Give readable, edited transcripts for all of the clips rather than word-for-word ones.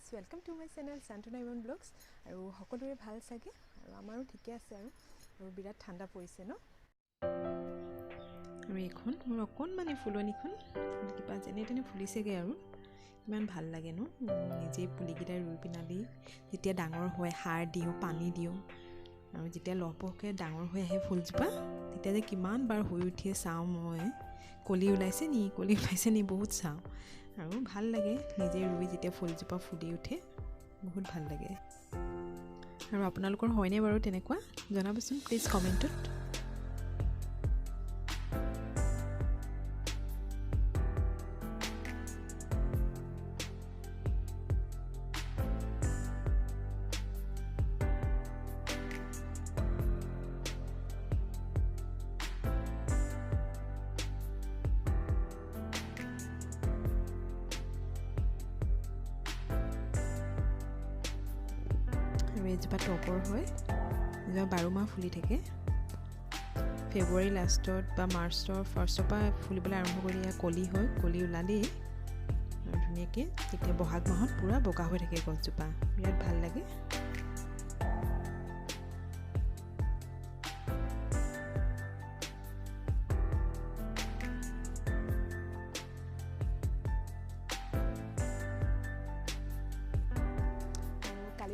welcome to my channel Shantanu blogs আৰু সকলোৰে ভাল চাগে আৰু আমাৰো ঠিকে আছে আৰু বিৰাট ঠাণ্ডা পৰিছে ন আৰু এখন মোৰ অকণমানি ফুলনিখন কিবা যেনে তেনে ফুলিছেগে আৰু ইমান ভাল লাগে ন নিজে পুলিকেইটা ৰুই পিনালি যেতিয়া ডাঙৰ হয় সাৰ দিওঁ পানী দিওঁ আৰু যেতিয়া লহপহকৈ ডাঙৰ হৈ আহে ফুলজোপা তেতিয়া যে কিমান বাৰ হৈ উঠিয়ে চাওঁ মই কলি ওলাইছে নি বহুত চাওঁ আৰু ভাল লাগে নিজে ৰুই যেতিয়া ফুলজোপা ফুলি উঠে বহুত ভাল লাগে আৰু আপোনালোকৰ হয়নে বাৰু তেনেকুৱা জনাবচোন প্লিজ কমেণ্টত এজোপা টপৰ হয় এজোপা 12 মাহ ফুলি থাকে ফেব্ৰুৱাৰী লাষ্টত বা মাৰ্চৰ ফাৰ্ষ্টৰ পৰা ফুলিবলৈ আৰম্ভ কৰি কলি ওলালেই আৰু ধুনীয়াকৈ তেতিয়া বহাগ মাহত পুৰা বগা হৈ থাকে গছজোপা বিৰাট ভাল লাগে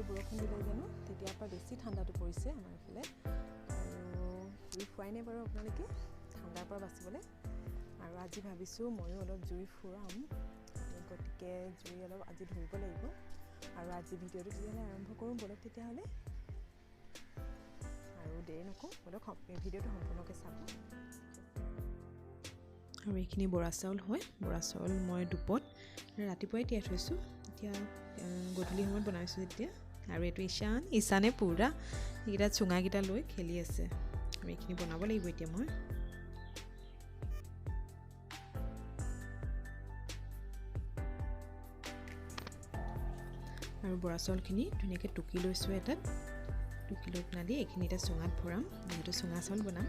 বৰষুণ দিলে জানো তেতিয়াৰ পৰা বেছি ঠাণ্ডাটো পৰিছে আমাৰ এইফালে আৰু জুই ফুৰাই নাই বাৰু আপোনালোকে ঠাণ্ডাৰ পৰা বাচিবলৈ আৰু আজি ভাবিছোঁ ময়ো অলপ জুই ফুৰাম গতিকে জুই অলপ আজি ধৰিব লাগিব আৰু আজি ভিডিঅ'টো তেতিয়াহ'লে আৰম্ভ কৰোঁ বলক তেতিয়াহ'লে আৰু দেৰি নকৰোঁ বলক ভিডিঅ'টো সম্পূৰ্ণকৈ চাব আৰু এইখিনি বৰা চাউল হয় বৰা চাউল মই দুপত ৰাতিপুৱাই তিয়াই থৈছোঁ এতিয়া গধূলি সময়ত বনাইছোঁ এতিয়া আৰু এইটো ঈশানে পুৰা এইকেইটা চুঙাকেইটা লৈ খেলি আছে আৰু এইখিনি বনাব লাগিব এতিয়া মই আৰু বৰা চাউলখিনি ধুনীয়াকৈ টুকি লৈছোঁ এটাত টুকি লৈ পেলাই এইখিনি এটা চুঙাত ভৰাম যিহেতু চুঙা চাউল বনাম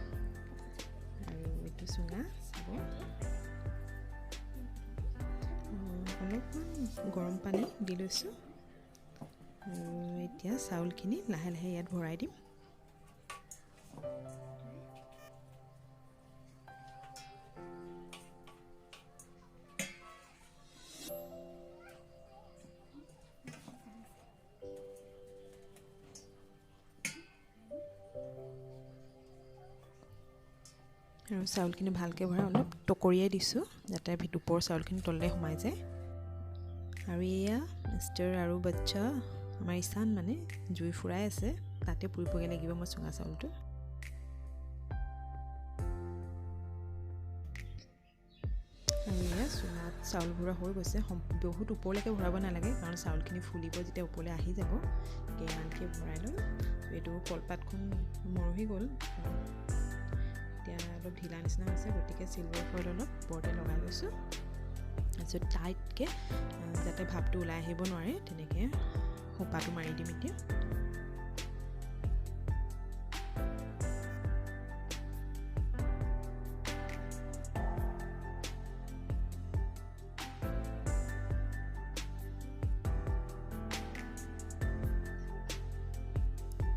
আৰু এইটো চুঙা চাব অলপমান গৰম পানী দি লৈছোঁ আৰু এতিয়া চাউলখিনি লাহে লাহে ইয়াত ভৰাই দিম আৰু চাউলখিনি ভালকৈ ভৰাই অলপ টকৰিয়াই দিছোঁ যাতে ওপৰৰ চাউলখিনি তললৈ সোমাই যায় আৰু এয়া মিষ্টাৰ আৰু বাচ্চা আমাৰ ঈশান মানে জুই ফুৰাই আছে তাতে পুৰিবগৈ লাগিব মই চুঙা চাউলটো আৰু এয়া চুঙাত চাউল ভৰা হৈ গৈছে বহুত ওপৰলৈকে ভৰাব নালাগে কাৰণ চাউলখিনি ফুলিব যেতিয়া ওপৰলৈ আহি যাব ইমানকৈ ভৰাই লৈ এইটো কলপাতখন মৰহি গ'ল এতিয়া অলপ ঢিলা নিচিনা হৈছে গতিকে চিলভাৰ ফইল অলপ ওপৰতে লগাই লৈছোঁ তাৰপিছত টাইটকৈ যাতে ভাপটো ওলাই আহিব নোৱাৰে তেনেকৈ সোপাটো মাৰি দিম এতিয়া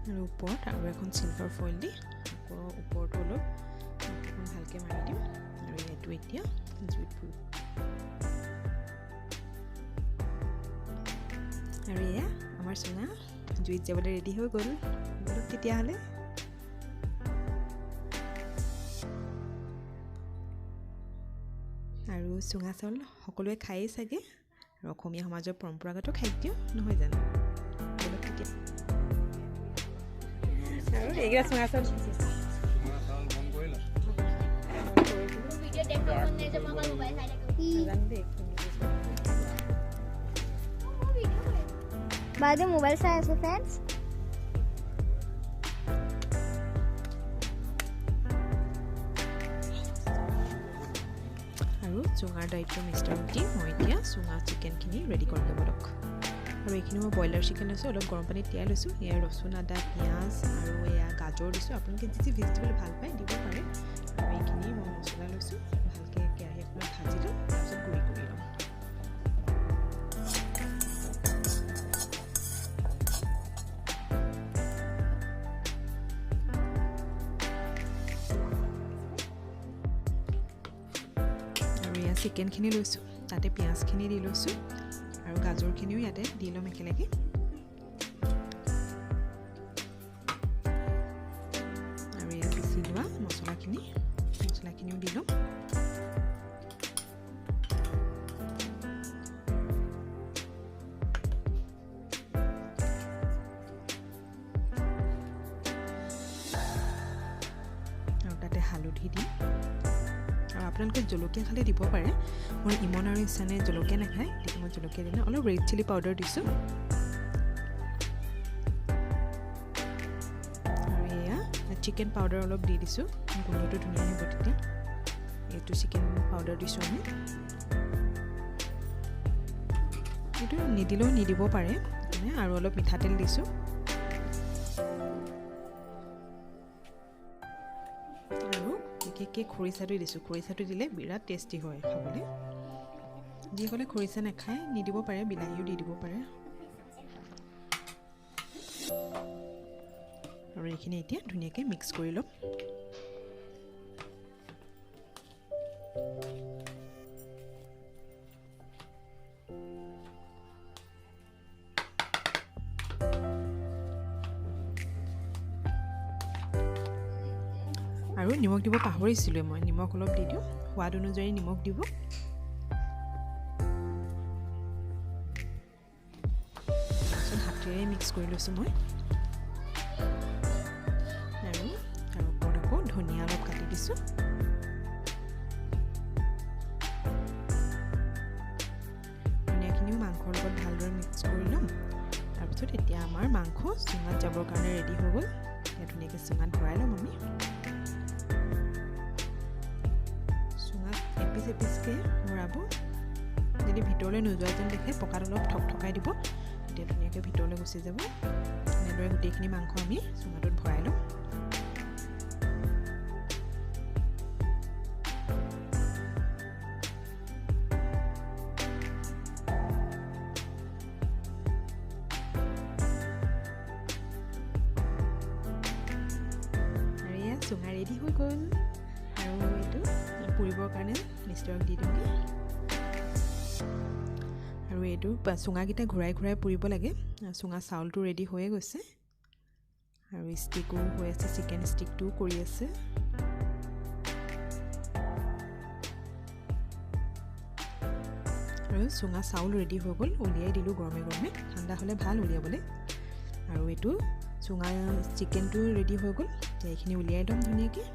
আৰু ওপৰত আৰু এখন চিলভাৰ ফইল দি আকৌ ওপৰটো অলপ ভালকৈ মাৰি দিম আৰু এইটো এতিয়া জুইত পুৰিম আৰু এয়া আমাৰ চুঙা জুইত যাবলৈ ৰেডি হৈ গ'ল বলক তেতিয়াহ'লে আৰু চুঙা চাউল সকলোৱে খায়েই চাগে আৰু অসমীয়া সমাজৰ পৰম্পৰাগত খাদ্য নহয় জানো বলক তেতিয়া আৰু এইকেইটা চুঙা চাউল बाद में मोबाइल से ऐसे फ्रेंड्स আৰু চুঙাৰ দায়িত্ব মিষ্টাৰক দি মই এতিয়া চুঙা চিকেনখিনি ৰেডি কৰি ল'ব লওক আৰু এইখিনি মই ব্ৰইলাৰ চিকেন লৈছোঁ অলপ গৰম পানীত তিয়াই লৈছোঁ এয়া ৰচুন আদা পিঁয়াজ আৰু এয়া গাজৰ দিছোঁ আপোনালোকে যি ভেজিটেবল ভাল পায় দিব পাৰে আৰু এইখিনি মই মছলা লৈছোঁ ভালকৈ কেৰাহী এখনত ভাজি লওঁ তাৰপিছত গুড়ি কৰি লওঁ চিকেনখিনি লৈছোঁ তাতে পিঁয়াজখিনি দি লৈছোঁ আৰু গাজৰখিনিও ইয়াতে দি ল'ম একেলগে আৰু ইয়াত পিচি লোৱা মছলাখিনিও দি ল'ম আৰু তাতে হালধি দিম আৰু আপোনালোকে জলকীয়া খালে দিব পাৰে মোৰ ইমন আৰু ইছানে জলকীয়া নাখায় গতিকে মই জলকীয়া দিলে অলপ ৰেড চিলি পাউডাৰ দিছোঁ আৰু এয়া চিকেন পাউডাৰ অলপ দি দিছোঁ গোন্ধটো ধুনীয়া আহিব তেতিয়া এইটো চিকেন পাউডাৰ দিছোঁ আমি এইটো নিদিলেও নিদিব পাৰে আৰু অলপ মিঠাতেল দিছোঁ খৰিচাটো দিছোঁ খৰিচাটো দিলে বিৰাট টেষ্টি হয় খাবলৈ যিসকলে খৰিচা নাখায় নিদিব পাৰে বিলাহীও দি দিব পাৰে আৰু এইখিনি এতিয়া ধুনীয়াকৈ মিক্স কৰি ল'ম আৰু নিমখ দিব পাহৰিছিলোঁ মই নিমখ অলপ দি দিওঁ সোৱাদ অনুযায়ী নিমখ দিব তাৰপিছত হাতেৰে মিক্স কৰি লৈছোঁ মই আৰু তাৰ ওপৰত আকৌ ধনিয়া অলপ কাটি দিছোঁ ধনিয়াখিনিও মাংসৰ লগত ভালদৰে মিক্স কৰি ল'ম তাৰপিছত এতিয়া আমাৰ মাংস চুঙাত যাবৰ কাৰণে ৰেডি হৈ গ'ল এতিয়া ধুনীয়াকৈ চুঙাত ভৰাই ল'ম আমি এপিচকৈ ভৰাব যদি ভিতৰলৈ নোযোৱা যেন দেখে পকাত অলপ ঠকঠকাই দিব তেতিয়া ধুনীয়াকৈ ভিতৰলৈ গুচি যাব এনেদৰে গোটেইখিনি মাংস আমি চুঙাটোত ভৰাই ল'ম আৰু এয়া চুঙা ৰেডি হৈ গ'ল আৰু এইটো পুৰিবৰ কাৰণে মিষ্টাৰক দি দিওঁগৈ আৰু এইটো চুঙাকেইটা ঘূৰাই ঘূৰাই পুৰিব লাগে চুঙা চাউলটো ৰেডি হৈয়ে গৈছে আৰু ষ্টিকো হৈ আছে চিকেন ষ্টিকটোও কৰি আছে আৰু চুঙা চাউল ৰেডি হৈ গ'ল উলিয়াই দিলোঁ গৰমে গৰমে ঠাণ্ডা হ'লে ভাল উলিয়াবলৈ আৰু এইটো চুঙা চিকেনটো ৰেডি হৈ গ'ল এইখিনি উলিয়াই ল'ম ধুনীয়াকৈ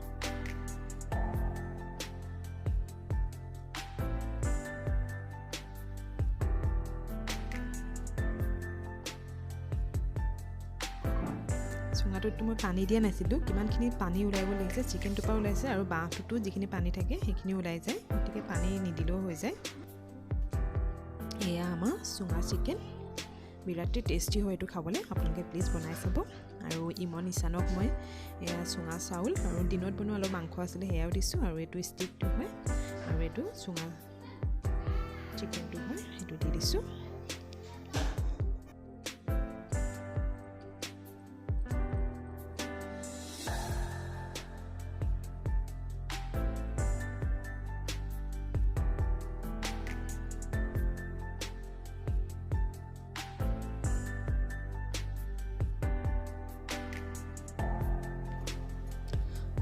চুঙাটোত মই পানী দিয়া নাছিলোঁ কিমানখিনি পানী ওলাব লাগিছে চিকেনটোৰ পৰা ওলাইছে আৰু বাঁহটোতো যিখিনি পানী থাকে সেইখিনি ওলাই যায় গতিকে পানী নিদিলেও হৈ যায় এয়া আমাৰ চুঙা চিকেন বিৰাট টেষ্টি হয় এইটো খাবলৈ আপোনালোকে প্লিজ বনাই চাব আৰু ইমন ইছানক মই এয়া চুঙা চাউল আৰু দিনত বনোৱা অলপ মাংস আছিলে সেয়াও দিছোঁ আৰু এইটো ষ্টিকটো হয় আৰু এইটো চুঙা চিকেনটো হয় সেইটো দি দিছোঁ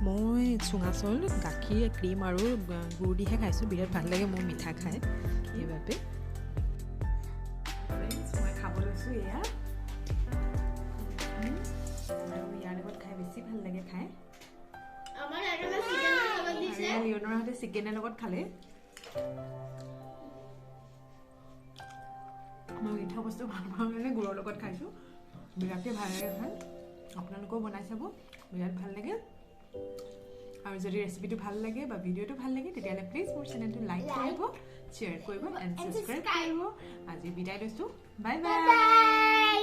মই চুঙা চাউল গাখীৰ ক্ৰীম আৰু গুড় দিহে খাইছোঁ বিৰাট ভাল লাগে মোৰ মিঠা খাই সেইবাবে মই খাব লৈছোঁ এয়া আৰু ইয়াৰ লগত খাই বেছি ভাল লাগে খাই লিঅ'নাৰহঁতে চিকেনৰ লগত খালে মই মিঠা বস্তু ভাল পাওঁ কাৰণে গুড়ৰ লগত খাইছোঁ বিৰাটেই ভাল লাগে খাই আপোনালোকেও বনাই চাব বিৰাট ভাল লাগে আৰু যদি ৰেচিপিটো ভাল লাগে বা ভিডিঅ'টো ভাল লাগে তেতিয়াহ'লে প্লিজ মোৰ চেনেলটো লাইক কৰিব শ্বেয়াৰ কৰিব এণ্ড ছাবস্ক্ৰাইব কৰিব আজি বিদায় লৈছোঁ বাই বাই